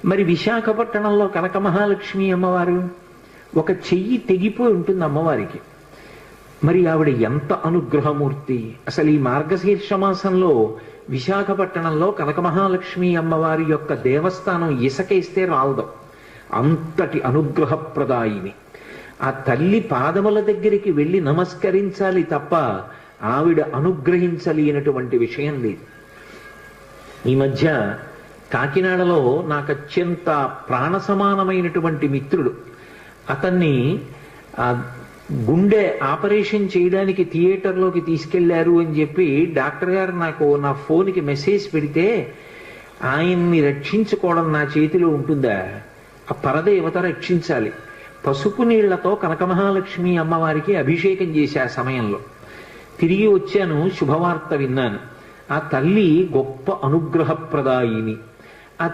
మరి విశాఖపట్నంలో కనక మహాలక్ష్మి అమ్మవారు ఒక చెయ్యి తెగిపోయి ఉంటుంది అమ్మవారికి. మరి ఆవిడ ఎంత అనుగ్రహమూర్తి! అసలు ఈ మార్గశీర్ష మాసంలో విశాఖపట్నంలో కనక మహాలక్ష్మి అమ్మవారి యొక్క దేవస్థానం ఇసకేస్తే రాలదు, అంతటి అనుగ్రహప్రదాయిని. ఆ తల్లి పాదముల దగ్గరికి వెళ్ళి నమస్కరించాలి తప్ప ఆవిడ అనుగ్రహించలేనటువంటి విషయం లేదు. ఈ మధ్య కాకినాడలో నాకు అత్యంత ప్రాణ సమానమైనటువంటి మిత్రుడు, అతన్ని గుండె ఆపరేషన్ చేయడానికి థియేటర్లోకి తీసుకెళ్లారు అని చెప్పి డాక్టర్ గారు నాకు నా ఫోన్కి మెసేజ్ పెడితే, ఆయన్ని రక్షించుకోవడం నా చేతిలో ఉంటుందా? ఆ పరదేవత రక్షించాలి. పసుపు నీళ్లతో కనక మహాలక్ష్మి అమ్మవారికి అభిషేకం చేశా సమయంలో. తిరిగి వచ్చాను, శుభవార్త విన్నాను. ఆ తల్లి గొప్ప అనుగ్రహప్రదాయిని. ఆ